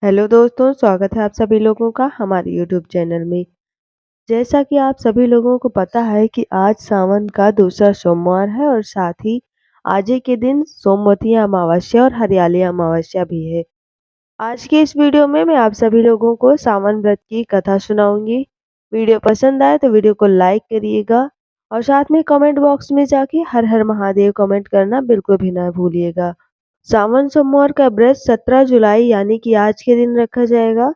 Hello दोस्तों, स्वागत है आप सभी लोगों का हमारे यूट्यूब चैनल में। जैसा कि आप सभी लोगों को पता है कि आज सावन का दूसरा सोमवार है और साथ ही आज ही के दिन सोमवती अमावस्या और हरियाली अमावस्या भी है। आज की इस वीडियो में मैं आप सभी लोगों को सावन व्रत की कथा सुनाऊंगी। वीडियो पसंद आए तो वीडियो को लाइक करिएगा और साथ में कमेंट बॉक्स में जाके हर हर महादेव कमेंट करना बिल्कुल भी ना भूलिएगा। सावन सोमवार का व्रत 17 जुलाई यानी कि आज के दिन रखा जाएगा।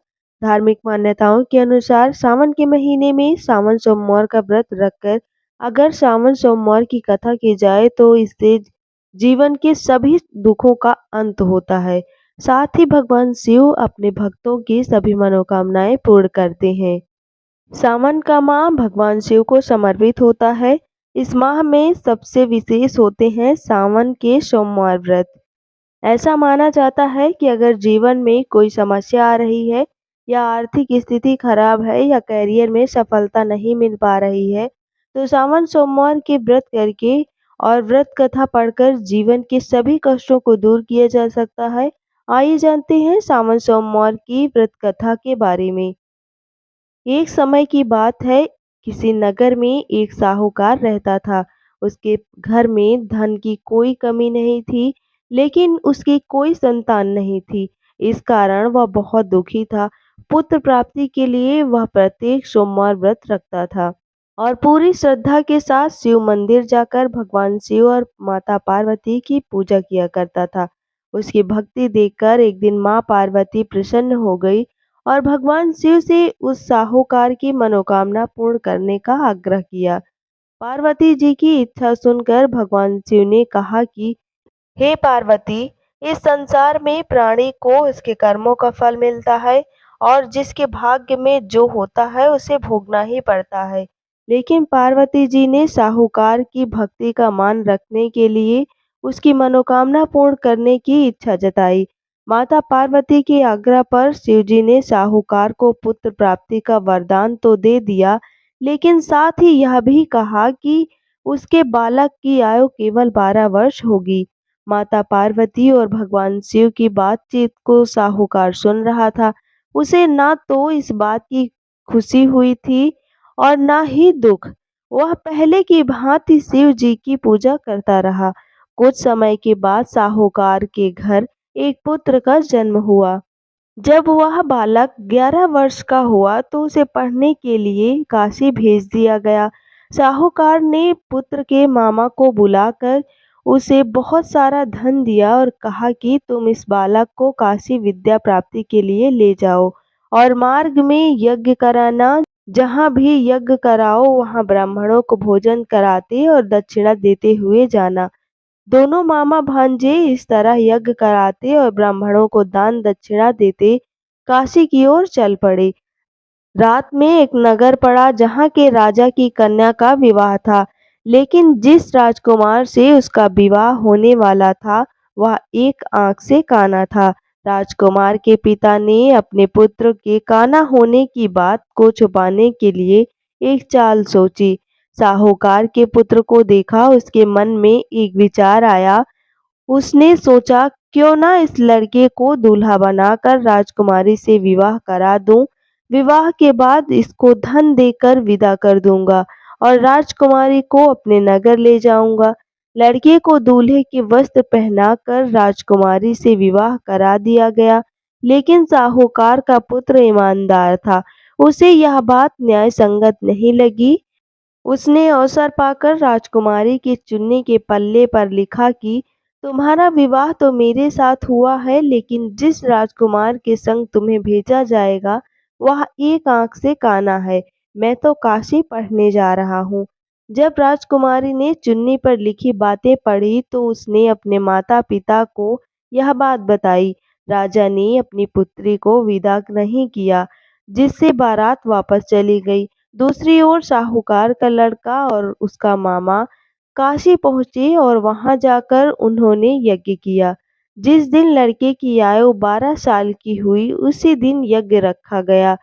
धार्मिक मान्यताओं के अनुसार सावन के महीने में सावन सोमवार का व्रत रखकर अगर सावन सोमवार की कथा की जाए तो इससे जीवन के सभी दुखों का अंत होता है। साथ ही भगवान शिव अपने भक्तों की सभी मनोकामनाएं पूर्ण करते हैं। सावन का माह भगवान शिव को समर्पित होता है। इस माह में सबसे विशेष होते हैं सावन के सोमवार व्रत। ऐसा माना जाता है कि अगर जीवन में कोई समस्या आ रही है या आर्थिक स्थिति खराब है या करियर में सफलता नहीं मिल पा रही है, तो सावन सोमवार के व्रत करके और व्रत कथा पढ़कर जीवन के सभी कष्टों को दूर किया जा सकता है। आइए जानते हैं सावन सोमवार की व्रत कथा के बारे में। एक समय की बात है, किसी नगर में एक साहूकार रहता था। उसके घर में धन की कोई कमी नहीं थी, लेकिन उसकी कोई संतान नहीं थी। इस कारण वह बहुत दुखी था। पुत्र प्राप्ति के लिए वह प्रत्येक सोमवार व्रत रखता था और पूरी श्रद्धा के साथ शिव मंदिर जाकर भगवान शिव और माता पार्वती की पूजा किया करता था। उसकी भक्ति देखकर एक दिन माँ पार्वती प्रसन्न हो गई और भगवान शिव से उस साहूकार की मनोकामना पूर्ण करने का आग्रह किया। पार्वती जी की इच्छा सुनकर भगवान शिव ने कहा कि हे पार्वती, इस संसार में प्राणी को उसके कर्मों का फल मिलता है और जिसके भाग्य में जो होता है उसे भोगना ही पड़ता है। लेकिन पार्वती जी ने साहूकार की भक्ति का मान रखने के लिए उसकी मनोकामना पूर्ण करने की इच्छा जताई। माता पार्वती के आग्रह पर शिवजी ने साहूकार को पुत्र प्राप्ति का वरदान तो दे दिया, लेकिन साथ ही यह भी कहा कि उसके बालक की आयु केवल 12 वर्ष होगी। माता पार्वती और भगवान शिव की बातचीत को साहूकार सुन रहा था। उसे ना तो इस बात की खुशी हुई थी और ना ही दुख। वह पहले की भांति शिव जी की पूजा करता रहा। कुछ समय के बाद साहूकार के घर एक पुत्र का जन्म हुआ। जब वह बालक 11 वर्ष का हुआ तो उसे पढ़ने के लिए काशी भेज दिया गया। साहूकार ने पुत्र के मामा को बुलाकर उसे बहुत सारा धन दिया और कहा कि तुम इस बालक को काशी विद्या प्राप्ति के लिए ले जाओ और मार्ग में यज्ञ कराना। जहाँ भी यज्ञ कराओ वहाँ ब्राह्मणों को भोजन कराते और दक्षिणा देते हुए जाना। दोनों मामा भांजे इस तरह यज्ञ कराते और ब्राह्मणों को दान दक्षिणा देते काशी की ओर चल पड़े। रात में एक नगर पड़ा जहाँ के राजा की कन्या का विवाह था, लेकिन जिस राजकुमार से उसका विवाह होने वाला था वह एक आंख से काना था। राजकुमार के पिता ने अपने पुत्र के काना होने की बात को छुपाने के लिए एक चाल सोची। साहूकार के पुत्र को देखा, उसके मन में एक विचार आया। उसने सोचा क्यों ना इस लड़के को दूल्हा बनाकर राजकुमारी से विवाह करा दूं। विवाह के बाद इसको धन देकर विदा कर दूंगा और राजकुमारी को अपने नगर ले जाऊंगा। लड़के को दूल्हे के वस्त्र पहनाकर राजकुमारी से विवाह करा दिया गया, लेकिन साहूकार का पुत्र ईमानदार था। उसे यह बात न्याय संगत नहीं लगी। उसने अवसर पाकर राजकुमारी के चुन्नी के पल्ले पर लिखा कि तुम्हारा विवाह तो मेरे साथ हुआ है, लेकिन जिस राजकुमार के संग तुम्हें भेजा जाएगा वह एक आंख से काना है। मैं तो काशी पढ़ने जा रहा हूँ। जब राजकुमारी ने चुन्नी पर लिखी बातें पढ़ी तो उसने अपने माता पिता को यह बात बताई। राजा ने अपनी पुत्री को विदा नहीं किया, जिससे बारात वापस चली गई। दूसरी ओर साहूकार का लड़का और उसका मामा काशी पहुंचे और वहां जाकर उन्होंने यज्ञ किया। जिस दिन लड़के की आयु 12 साल की हुई उसी दिन यज्ञ रखा गया।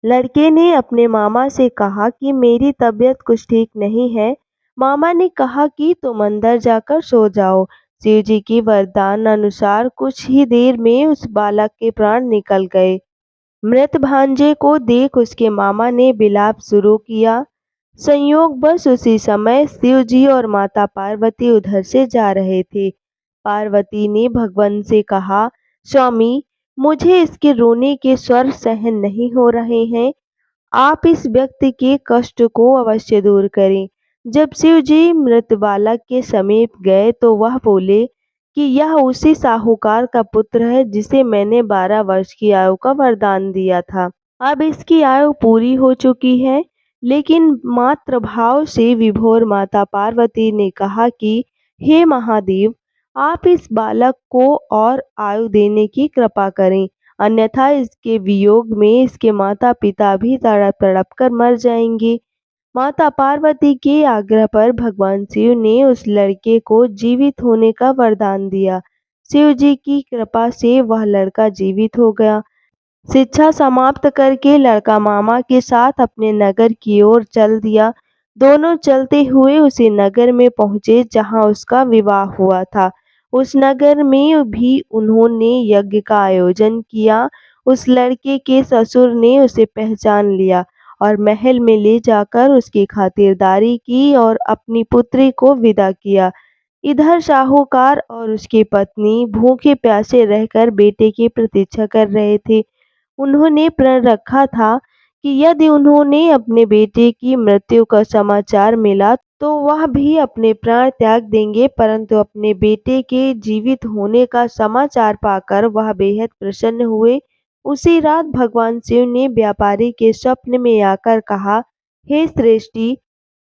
लड़के ने अपने मामा से कहा कि मेरी तबीयत कुछ ठीक नहीं है। मामा ने कहा कि तुम अंदर जाकर सो जाओ। शिव जी की वरदान अनुसार कुछ ही देर में उस बालक के प्राण निकल गए। मृत भांजे को देख उसके मामा ने विलाप शुरू किया। संयोगवश उसी समय शिव जी और माता पार्वती उधर से जा रहे थे। पार्वती ने भगवान से कहा, स्वामी, मुझे इसके रोने के स्वर सहन नहीं हो रहे हैं। आप इस व्यक्ति के कष्ट को अवश्य दूर करें। जब शिव जी मृत बालक के समीप गए तो वह बोले कि यह उसी साहूकार का पुत्र है जिसे मैंने 12 वर्ष की आयु का वरदान दिया था। अब इसकी आयु पूरी हो चुकी है। लेकिन मातृ भाव से विभोर माता पार्वती ने कहा कि हे महादेव, आप इस बालक को और आयु देने की कृपा करें, अन्यथा इसके वियोग में इसके माता पिता भी तड़प तड़प कर मर जाएंगे। माता पार्वती के आग्रह पर भगवान शिव ने उस लड़के को जीवित होने का वरदान दिया। शिव जी की कृपा से वह लड़का जीवित हो गया। शिक्षा समाप्त करके लड़का मामा के साथ अपने नगर की ओर चल दिया। दोनों चलते हुए उसी नगर में पहुंचे जहां उसका विवाह हुआ था। उस नगर में भी उन्होंने यज्ञ का आयोजन किया। उस लड़के के ससुर ने उसे पहचान लिया और महल में ले जाकर उसकी खातिरदारी की और अपनी पुत्री को विदा किया। इधर साहूकार और उसकी पत्नी भूखे प्यासे रहकर बेटे की प्रतीक्षा कर रहे थे। उन्होंने प्रण रखा था कि यदि उन्होंने अपने बेटे की मृत्यु का समाचार मिला तो वह भी अपने प्राण त्याग देंगे, परंतु अपने बेटे के जीवित होने का समाचार पाकर वह बेहद प्रसन्न हुए। उसी रात भगवान शिव ने व्यापारी के स्वप्न में आकर कहा, हे श्रेष्ठी,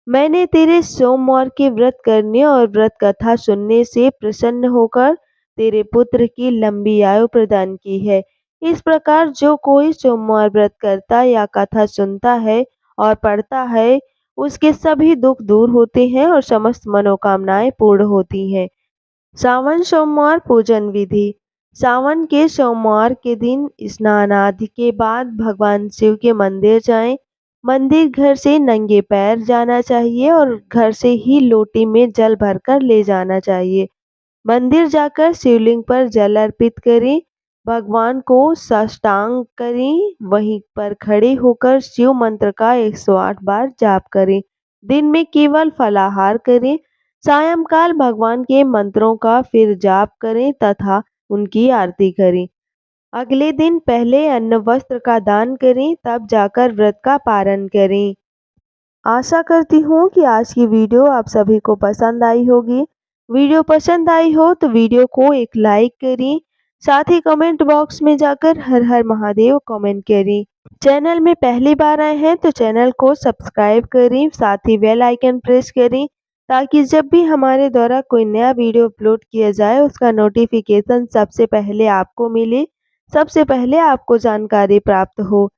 मैंने तेरे सोमवार के व्रत करने और व्रत कथा सुनने से प्रसन्न होकर तेरे पुत्र की लंबी आयु प्रदान की है। इस प्रकार जो कोई सोमवार व्रत करता या कथा सुनता है और पढ़ता है, उसके सभी दुख दूर होते हैं और समस्त मनोकामनाएं पूर्ण होती हैं। सावन सोमवार पूजन विधि। सावन के सोमवार के दिन स्नान आदि के बाद भगवान शिव के मंदिर जाएं। मंदिर घर से नंगे पैर जाना चाहिए और घर से ही लोटे में जल भरकर ले जाना चाहिए। मंदिर जाकर शिवलिंग पर जल अर्पित करें। भगवान को साष्टांग करें। वहीं पर खड़े होकर शिव मंत्र का 108 बार जाप करें। दिन में केवल फलाहार करें। सायंकाल भगवान के मंत्रों का फिर जाप करें तथा उनकी आरती करें। अगले दिन पहले अन्न वस्त्र का दान करें, तब जाकर व्रत का पारण करें। आशा करती हूँ कि आज की वीडियो आप सभी को पसंद आई होगी। वीडियो पसंद आई हो तो वीडियो को एक लाइक करें। साथ ही कमेंट बॉक्स में जाकर हर हर महादेव कमेंट करें। चैनल में पहली बार आए हैं तो चैनल को सब्सक्राइब करें, साथ ही बेल आइकन प्रेस करें ताकि जब भी हमारे द्वारा कोई नया वीडियो अपलोड किया जाए उसका नोटिफिकेशन सबसे पहले आपको मिले, सबसे पहले आपको जानकारी प्राप्त हो।